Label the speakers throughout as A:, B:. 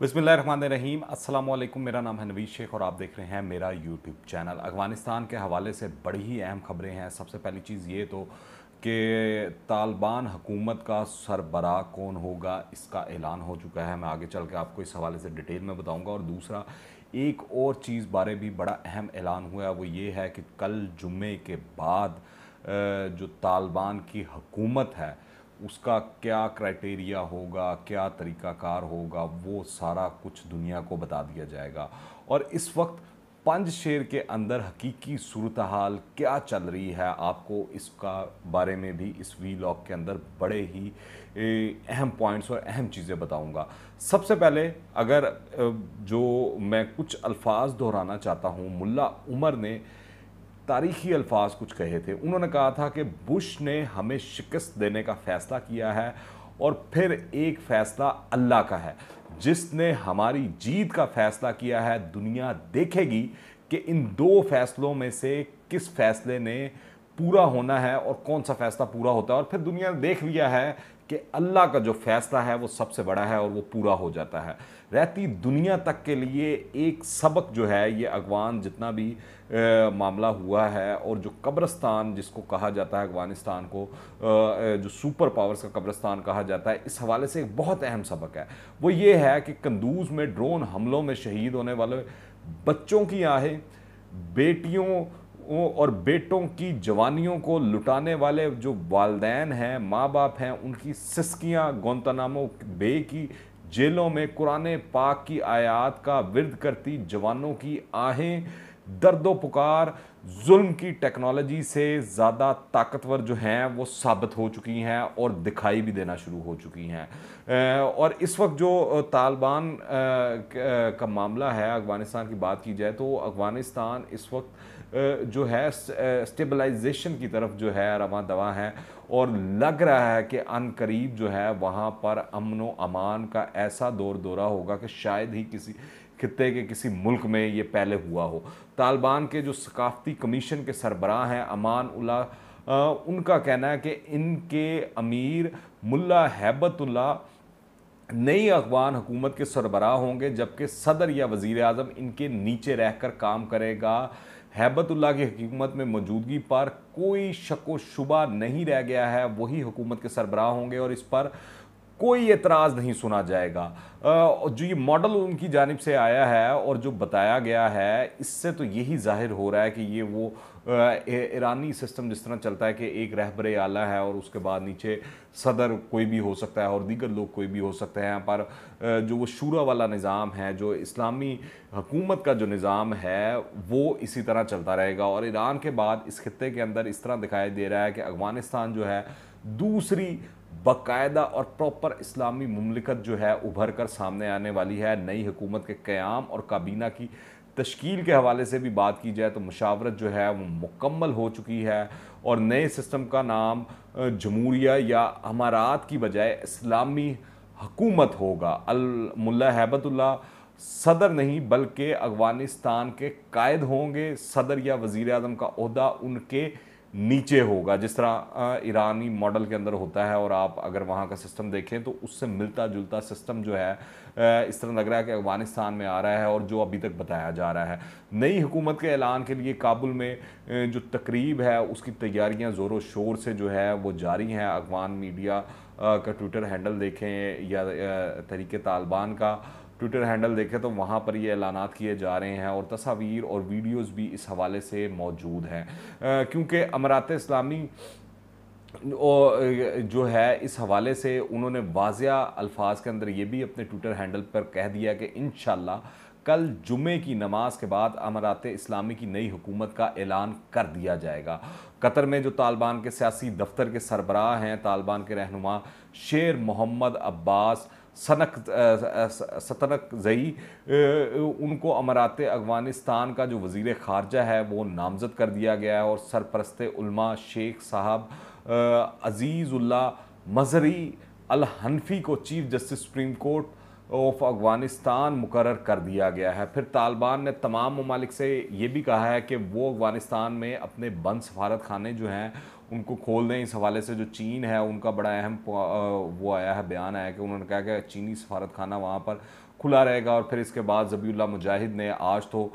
A: बिस्मिल्लाहिर्रहमानिर्रहीम अस्सलाम वालेकुम। मेरा नाम है नवीद शेख और आप देख रहे हैं मेरा यूट्यूब चैनल। अफ़गानिस्तान के हवाले से बड़ी ही अहम खबरें हैं। सबसे पहली चीज़ ये तो कि तालिबान हुकूमत का सरबराह कौन होगा, इसका ऐलान हो चुका है। मैं आगे चल के आपको इस हवाले से डिटेल में बताऊंगा। और दूसरा, एक और चीज़ बारे भी बड़ा अहम ऐलान हुआ है, वो ये है कि कल जुम्मे के बाद जो तालिबान की हुकूमत है उसका क्या क्राइटेरिया होगा, क्या तरीक़ाकार होगा, वो सारा कुछ दुनिया को बता दिया जाएगा। और इस वक्त पंजशेर के अंदर हकीकी सूरत हाल क्या चल रही है, आपको इसका बारे में भी इस वीलॉग के अंदर बड़े ही अहम पॉइंट्स और अहम चीज़ें बताऊंगा। सबसे पहले अगर जो मैं कुछ अल्फाज दोहराना चाहता हूँ, मुल्ला उमर ने तारीखी अल्फाज कुछ कहे थे। उन्होंने कहा था कि बुश ने हमें शिकस्त देने का फ़ैसला किया है और फिर एक फ़ैसला अल्लाह का है। जिसने हमारी जीत का फ़ैसला किया है, दुनिया देखेगी कि इन दो फैसलों में से किस फैसले ने पूरा होना है और कौन सा फ़ैसला पूरा होता है। और फिर दुनिया ने देख लिया है कि अल्लाह का जो फ़ैसला है वो सबसे बड़ा है और वो पूरा हो जाता है। रहती दुनिया तक के लिए एक सबक जो है, ये अफ़गान जितना भी मामला हुआ है और जो कब्रिस्तान जिसको कहा जाता है अफ़गानिस्तान को, जो सुपर पावर्स का कब्रिस्तान कहा जाता है, इस हवाले से एक बहुत अहम सबक है। वो ये है कि कंदूज में ड्रोन हमलों में शहीद होने वाले बच्चों की आहें, बेटियों और बेटों की जवानियों को लुटाने वाले जो वालदैन हैं, माँ बाप हैं, उनकी सिसकियाँ गुआंतानामो बे की जेलों में कुरान पाक की आयात का विर्द करती जवानों की आहें, दर्दो पुकार जुल्म की टेक्नोलॉजी से ज़्यादा ताकतवर जो हैं वो साबित हो चुकी हैं और दिखाई भी देना शुरू हो चुकी हैं। और इस वक्त जो तालिबान का मामला है, अफ़गानिस्तान की बात की जाए तो अफ़गानिस्तान इस वक्त जो है स्टेबलाइजेशन की तरफ जो है रवां दवा है और लग रहा है कि अनकरीब जो है वहाँ पर अमन व अमान का ऐसा दौर दौरा होगा कि शायद ही किसी खित्ते के किसी मुल्क में ये पहले हुआ हो। तालिबान के जो सकाफ़ती कमीशन के सरबराह हैं अमान उल्ला, उनका कहना है कि इनके अमीर मुल्ला हैबतुल्ला नई अफ़गान हुकूमत के सरबराह होंगे, जबकि सदर या वज़ीर आज़म इनके नीचे रहकर काम करेगा। हैबतुल्ला की हुकूमत में मौजूदगी पर कोई शक व शुबा नहीं रह गया है, वही हुकूमत के सरबराह होंगे और इस पर कोई एतराज़ नहीं सुना जाएगा। जो ये मॉडल उनकी जानिब से आया है और जो बताया गया है, इससे तो यही ज़ाहिर हो रहा है कि ये वो ईरानी सिस्टम जिस तरह चलता है कि एक रहबर आला है और उसके बाद नीचे सदर कोई भी हो सकता है और दीगर लोग कोई भी हो सकते हैं। पर जो वो शूरा वाला निज़ाम है, जो इस्लामी हुकूमत का जो निज़ाम है, वो इसी तरह चलता रहेगा। और ईरान के बाद इस खित्ते के अंदर इस तरह दिखाई दे रहा है कि अफ़गानिस्तान जो है दूसरी बाकायदा और प्रॉपर इस्लामी मुमलिकत जो है उभर कर सामने आने वाली है। नई हुकूमत के क़याम और काबीना की तश्कील के हवाले से भी बात की जाए तो मुशावरत जो है वो मुकम्मल हो चुकी है और नए सिस्टम का नाम जमहूरिया या अमारात की बजाय इस्लामी हुकूमत होगा। अल मुल्ला हैबतुल्ला सदर नहीं बल्कि अफ़गानिस्तान के कायद होंगे। सदर या वज़ीर आज़म का ओहदा उनके नीचे होगा, जिस तरह ईरानी मॉडल के अंदर होता है। और आप अगर वहाँ का सिस्टम देखें तो उससे मिलता जुलता सिस्टम जो है इस तरह लग रहा है कि अफ़गानिस्तान में आ रहा है और जो अभी तक बताया जा रहा है। नई हुकूमत के ऐलान के लिए काबुल में जो तकरीब है उसकी तैयारियाँ ज़ोरों शोर से जो है वो जारी हैं। अफ़गान मीडिया का ट्विटर हैंडल देखें या तहरीक तालिबान का ट्विटर हैंडल देखें तो वहाँ पर ये ऐलानात किए जा रहे हैं और तस्वीर और वीडियोस भी इस हवाले से मौजूद हैं। क्योंकि अमारात इस्लामी जो है इस हवाले से उन्होंने वाज़िया अल्फाज के अंदर ये भी अपने ट्विटर हैंडल पर कह दिया कि इंशाल्लाह कल जुमे की नमाज के बाद अमारात इस्लामी की नई हुकूमत का ऐलान कर दिया जाएगा। कतर में जो तालिबान के सियासी दफ्तर के सरबराह हैं, तालिबान के रहनुमा शेर मोहम्मद अब्बास सतनक जई, उनको अमारात अफ़गानिस्तान का जो वज़ीर ख़ारजा है वो नामज़द कर दिया गया है और सरपरस्त उलमा शेख साहब अज़ीज़ुल्लाह मज़हरी अल हनफी को chief justice supreme court of Afghanistan मुकर्रर कर दिया गया है। फिर तालिबान ने तमाम ममालिक से ये भी कहा है कि वो अफ़गानिस्तान में अपने बंद सफारत खाने जो हैं उनको खोल दें। इस हवाले से जो चीन है उनका बड़ा अहम वो आया है, बयान आया कि उन्होंने कहा कि चीनी सफारत खाना वहाँ पर खुला रहेगा। और फिर इसके बाद ज़बीउल्लाह मुजाहिद ने आज तो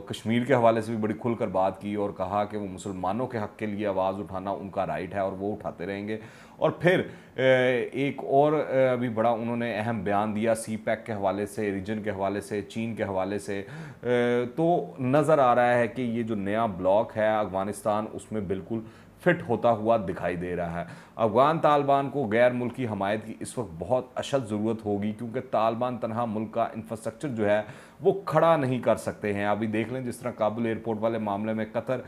A: कश्मीर के हवाले से भी बड़ी खुलकर बात की और कहा कि वो मुसलमानों के हक़ के लिए आवाज़ उठाना उनका राइट है और वो उठाते रहेंगे। और फिर एक और अभी बड़ा उन्होंने अहम बयान दिया सी पैक के हवाले से, रीजन के हवाले से, चीन के हवाले से। तो नज़र आ रहा है कि ये जो नया ब्लॉक है अफ़गानिस्तान उसमें बिल्कुल फिट होता हुआ दिखाई दे रहा है। अफ़गान तालिबान को गैर मुल्की हमायत की इस वक्त बहुत अशद ज़रूरत होगी, क्योंकि तालिबान तनहा मुल्क का इंफ्रास्ट्रक्चर जो है वो खड़ा नहीं कर सकते हैं। अभी देख लें जिस तरह काबुल एयरपोर्ट वाले मामले में कतर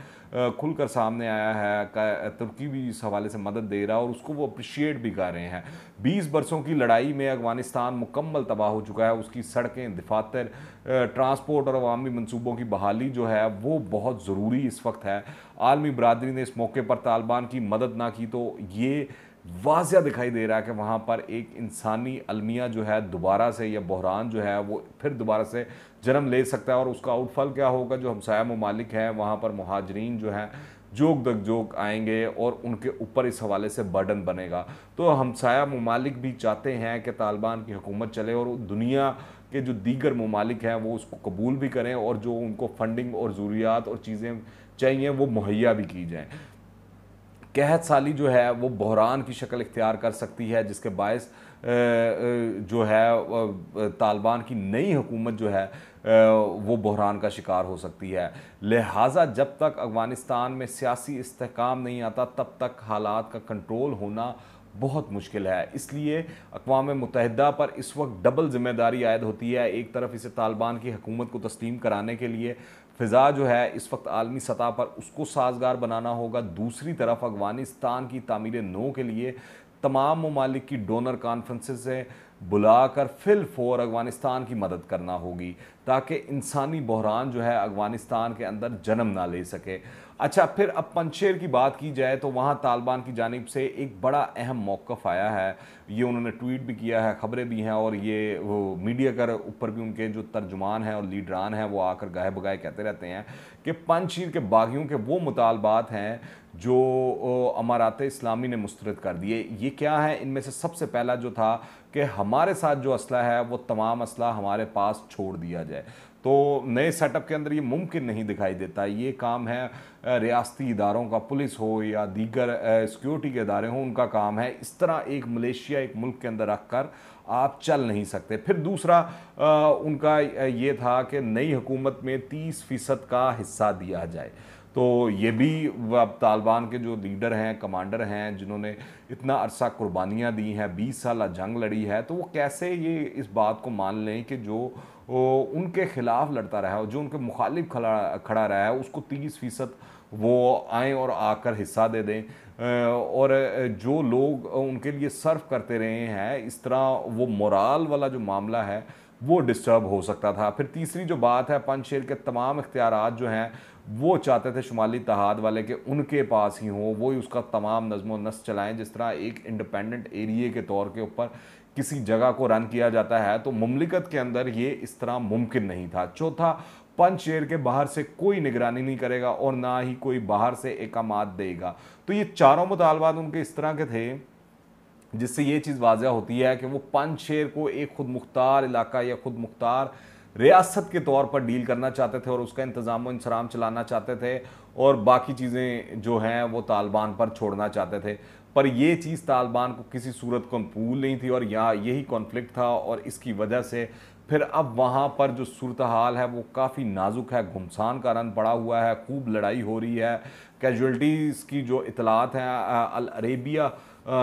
A: खुलकर सामने आया है, तुर्की भी इस हवाले से मदद दे रहा है और उसको वो अप्रिशिएट भी कर रहे हैं। 20 बरसों की लड़ाई में अफ़गानिस्तान मुकम्मल तबाह हो चुका है। उसकी सड़कें, दफातर, ट्रांसपोर्ट और अवामी मनसूबों की बहाली जो है वो बहुत ज़रूरी इस वक्त है। आलमी बरादरी ने इस मौके पर तालिबान की मदद ना की तो ये वाज़िया दिखाई दे रहा है कि वहाँ पर एक इंसानी अलमिया जो है दोबारा से, या बहरान जो है वो फिर दोबारा से जन्म ले सकता है। और उसका आउटफल क्या होगा, जो हमसाया ममालिक हैं वहाँ पर मुहाजरीन जो हैं जोक दक जोक आएंगे और उनके ऊपर इस हवाले से बर्डन बनेगा। तो हमसाया ममालिक भी चाहते हैं कि तालिबान की हुकूमत चले और दुनिया के जो दीगर ममालिक हैं वो उसको कबूल भी करें और जो उनको फंडिंग और ज़रूरियात और चीज़ें चाहिए वो मुहैया भी की जाएँ। कहत साली जो है वो बहरान की शक्ल इख्तियार कर सकती है, जिसके बायस जो है तालिबान की नई हुकूमत जो है वो बहरान का शिकार हो सकती है। लिहाजा जब तक अफ़गानिस्तान में सियासी इस्तेहकाम नहीं आता तब तक हालात का कंट्रोल होना बहुत मुश्किल है। इसलिए अक़वाम मुत्तहिदा पर इस वक्त डबल ज़िम्मेदारी आयद होती है। एक तरफ इसे तालिबान की हुकूमत को तस्लीम कराने के लिए फ़िज़ा जो है इस वक्त आलमी सतह पर उसको साजगार बनाना होगा। दूसरी तरफ अफ़गानिस्तान की तामीर नो के लिए तमाम ममालिक की डोनर कॉन्फ्रेंसेस से बुलाकर फिल फोर अफ़गानिस्तान की मदद करना होगी, ताकि इंसानी बहरान जो है अफ़गानिस्तान के अंदर जन्म ना ले सके। अच्छा, फिर अब पंजशेर की बात की जाए तो वहाँ तालिबान की जानिब से एक बड़ा अहम मौक़िफ़ आया है। ये उन्होंने ट्वीट भी किया है, ख़बरें भी हैं और ये वो मीडिया के ऊपर भी उनके जो तर्जुमान हैं और लीडरान हैं वो आकर गाहे बगाए कहते रहते हैं कि पंजशीर के बागियों के वो मुतालबात हैं जो अमारात इस्लामी ने मुस्तरद कर दिए। ये क्या है? इनमें से सबसे पहला जो था कि हमारे साथ जो असला है वो तमाम असला हमारे पास छोड़ दिया जाए। तो नए सेटअप के अंदर ये मुमकिन नहीं दिखाई देता। ये काम है रियासती इदारों का, पुलिस हो या दीगर सिक्योरिटी के इदारे हों, उनका काम है। इस तरह एक मलेशिया एक मुल्क के अंदर रख कर आप चल नहीं सकते। फिर दूसरा उनका ये था कि नई हुकूमत में 30% का हिस्सा दिया जाए। तो ये भी अब तालिबान के जो लीडर हैं, कमांडर हैं, जिन्होंने इतना अरसा कुर्बानियाँ दी हैं, 20 साल जंग लड़ी है, तो वो कैसे ये इस बात को मान लें कि जो उनके ख़िलाफ़ लड़ता रहा है, जो उनके मुखालिफ खड़ा रहा है, उसको 30% वो आएँ और आकर हिस्सा दे दें। और जो लोग उनके लिए सर्व करते रहे हैं, इस तरह वो मोराल वाला जो मामला है वो डिस्टर्ब हो सकता था। फिर तीसरी जो बात है, पंजशेर के तमाम इख्तियारात जो हैं वो चाहते थे शुमाली इत्तेहाद वाले कि उनके पास ही हो, वो ही उसका तमाम नज़्म व नस्क चलाएँ। जिस तरह एक इंडिपेंडेंट एरिए के तौर के ऊपर किसी जगह को रन किया जाता है, तो मुमलिकत के अंदर ये इस तरह मुमकिन नहीं था। चौथा, पंजशेर के बाहर से कोई निगरानी नहीं करेगा और ना ही कोई बाहर से एकामात देगा। तो ये चारों मुतालबात उनके इस तरह के थे जिससे ये चीज़ वाज़ह होती है कि वो पंजशेर को एक खुद मुख्तार इलाका या खुद मुख्तार रियासत के तौर पर डील करना चाहते थे और उसका इंतज़ाम व इंसराम चलाना चाहते थे और बाकी चीज़ें जो हैं वो तालिबान पर छोड़ना चाहते थे। पर ये चीज़ तालिबान को किसी सूरत को कबूल नहीं थी और यहाँ यही कॉन्फ्लिक्ट था और इसकी वजह से फिर अब वहाँ पर जो सूरत हाल है वो काफ़ी नाजुक है, घुमसान का रन पड़ा हुआ है, खूब लड़ाई हो रही है। कैजुअल्टीज़ की जो इतलात हैं, अल अरेबिया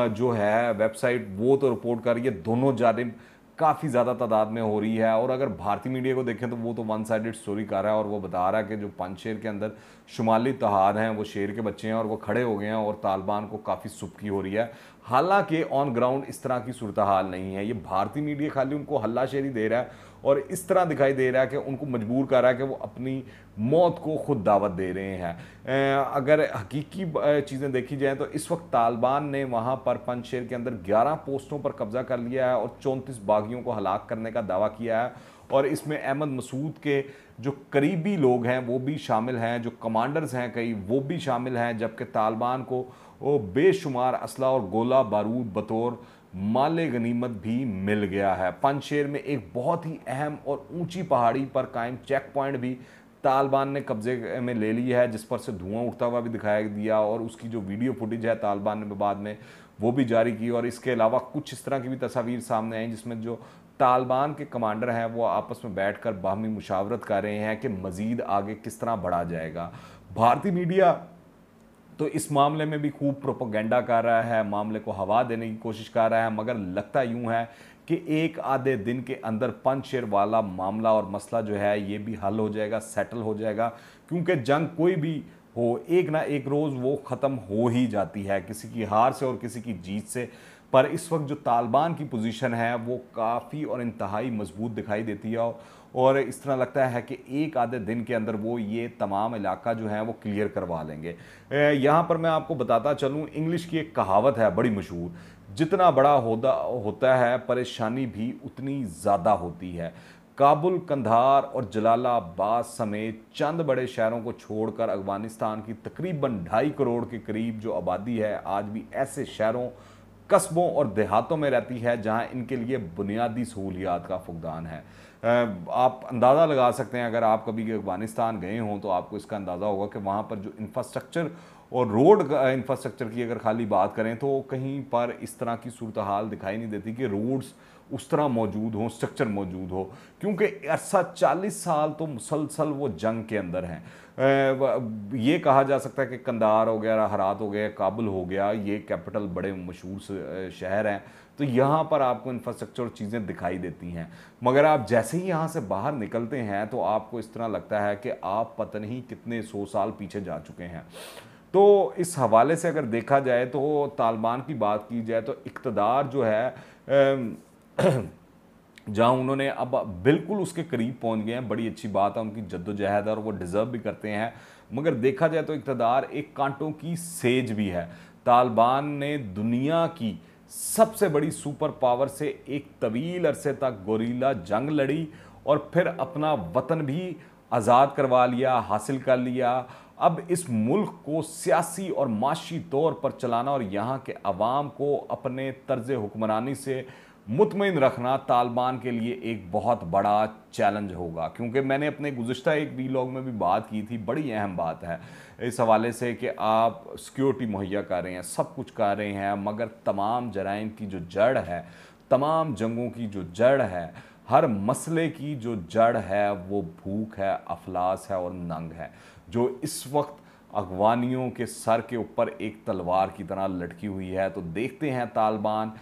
A: जो है वेबसाइट वो तो रिपोर्ट कर रही है दोनों जानिब काफ़ी ज़्यादा तादाद में हो रही है। और अगर भारतीय मीडिया को देखें तो वो तो वन साइडेड स्टोरी कर रहा है और वो बता रहा है कि जो पंजशेर के अंदर शुमाली इत्तेहाद हैं वो शेर के बच्चे हैं और वो खड़े हो गए हैं और तालिबान को काफ़ी सुबकी हो रही है। हालांकि ऑन ग्राउंड इस तरह की सूरत हाल नहीं है। ये भारतीय मीडिया खाली उनको हल्लाशेरी दे रहा है और इस तरह दिखाई दे रहा है कि उनको मजबूर कर रहा है कि वो अपनी मौत को खुद दावत दे रहे हैं। अगर हकीकी चीज़ें देखी जाएँ तो इस वक्त तालिबान ने वहाँ पर पंजशेर के अंदर 11 पोस्टों पर कब्जा कर लिया है और 34 बागियों को हलाक करने का दावा किया है। और इसमें अहमद मसूद के जो करीबी लोग हैं वो भी शामिल हैं, जो कमांडर्स हैं कई वो भी शामिल हैं, जबकि तालिबान को वो बेशुमार असला और गोला बारूद बतौर माले गनीमत भी मिल गया है। पंजशेर में एक बहुत ही अहम और ऊंची पहाड़ी पर कायम चेक पॉइंट भी तालिबान ने कब्जे में ले लिया है, जिस पर से धुआं उठता हुआ भी दिखाया दिया और उसकी जो वीडियो फुटेज है तालिबान ने बाद में वो भी जारी की। और इसके अलावा कुछ इस तरह की भी तस्वीर सामने आई जिसमें जो तालिबान के कमांडर हैं वो आपस में बैठकर बाहमी मुशावरत कर रहे हैं कि मज़ीद आगे किस तरह बढ़ा जाएगा। भारतीय मीडिया तो इस मामले में भी खूब प्रोपेगेंडा कर रहा है, मामले को हवा देने की कोशिश कर रहा है, मगर लगता यूं है कि एक आधे दिन के अंदर पंजशेर वाला मामला और मसला जो है ये भी हल हो जाएगा, सेटल हो जाएगा। क्योंकि जंग कोई भी हो एक ना एक रोज़ वो ख़त्म हो ही जाती है, किसी की हार से और किसी की जीत से। पर इस वक्त जो तालिबान की पोजीशन है वो काफ़ी और इंतहाई मजबूत दिखाई देती है और इस तरह लगता है कि एक आधे दिन के अंदर वो ये तमाम इलाका जो है वो क्लियर करवा लेंगे। यहाँ पर मैं आपको बताता चलूँ, इंग्लिश की एक कहावत है बड़ी मशहूर, जितना बड़ा होता है परेशानी भी उतनी ज़्यादा होती है। काबुल, कंधार और जलालाबाद समेत चंद बड़े शहरों को छोड़कर अफगानिस्तान की तकरीबन 2.5 करोड़ के करीब जो आबादी है आज भी ऐसे शहरों, कस्बों और देहातों में रहती है जहां इनके लिए बुनियादी सहूलियात का फुकदान है। आप अंदाज़ा लगा सकते हैं, अगर आप कभी अफगानिस्तान गए हों तो आपको इसका अंदाज़ा होगा कि वहाँ पर जो इंफ्रास्ट्रक्चर और रोड इंफ्रास्ट्रक्चर की अगर खाली बात करें तो कहीं पर इस तरह की सूरत हाल दिखाई नहीं देती कि रोड्स उस तरह मौजूद हों, स्ट्रक्चर मौजूद हो, क्योंकि अरसा 40 साल तो मुसलसल वो जंग के अंदर हैं। ये कहा जा सकता है कि कंधार हो गया, हरात हो गया, काबुल हो गया, ये कैपिटल बड़े मशहूर शहर हैं, तो यहाँ पर आपको इंफ्रास्ट्रक्चर और चीज़ें दिखाई देती हैं। मगर आप जैसे ही यहाँ से बाहर निकलते हैं तो आपको इस तरह लगता है कि आप पता नहीं कितने 100 साल पीछे जा चुके हैं। तो इस हवाले से अगर देखा जाए तो तालिबान की बात की जाए तो इक़्तिदार जो है जहाँ उन्होंने अब बिल्कुल उसके करीब पहुंच गए हैं, बड़ी अच्छी बात है, उनकी जद्दोजहद और वो डिज़र्व भी करते हैं। मगर देखा जाए तो इक़्तिदार एक कांटों की सेज भी है। तालिबान ने दुनिया की सबसे बड़ी सुपर पावर से एक तवील अरसे तक गोरीला जंग लड़ी और फिर अपना वतन भी आज़ाद करवा लिया, हासिल कर लिया। अब इस मुल्क को सियासी और माशी तौर पर चलाना और यहाँ के अवाम को अपने तर्ज हुक्मरानी से मुतमईन रखना तालिबान के लिए एक बहुत बड़ा चैलेंज होगा। क्योंकि मैंने अपने गुज़िश्ता एक वीलॉग में भी बात की थी, बड़ी अहम बात है इस हवाले से कि आप सिक्योरिटी मुहैया कर रहे हैं, सब कुछ कर रहे हैं, मगर तमाम जराइम की जो जड़ है, तमाम जंगों की जो जड़ है, हर मसले की जो जड़ है वो भूख है, अफलास है और नंग है, जो इस वक्त अफगानियों के सर के ऊपर एक तलवार की तरह लटकी हुई है। तो देखते हैं तालिबान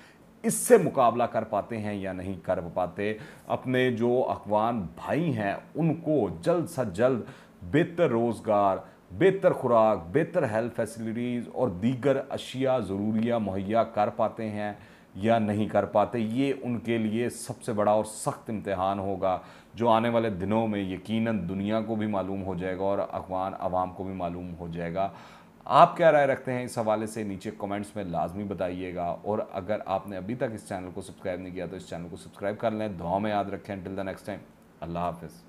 A: इससे मुकाबला कर पाते हैं या नहीं कर पाते। अपने जो अफगान भाई हैं उनको जल्द से जल्द बेहतर रोज़गार, बेहतर खुराक, बेहतर हेल्थ फैसिलिटीज़ और दीगर अशिया ज़रूरिया मुहैया कर पाते हैं या नहीं कर पाते, ये उनके लिए सबसे बड़ा और सख्त इम्तिहान होगा, जो आने वाले दिनों में यकीनन दुनिया को भी मालूम हो जाएगा और अफगान अवाम को भी मालूम हो जाएगा। आप क्या राय रखते हैं इस हवाले से नीचे कमेंट्स में लाजमी बताइएगा। और अगर आपने अभी तक इस चैनल को सब्सक्राइब नहीं किया तो इस चैनल को सब्सक्राइब कर लें। दुआ में याद रखें। टिल द नेक्स्ट टाइम, अल्लाह हाफ़िज़।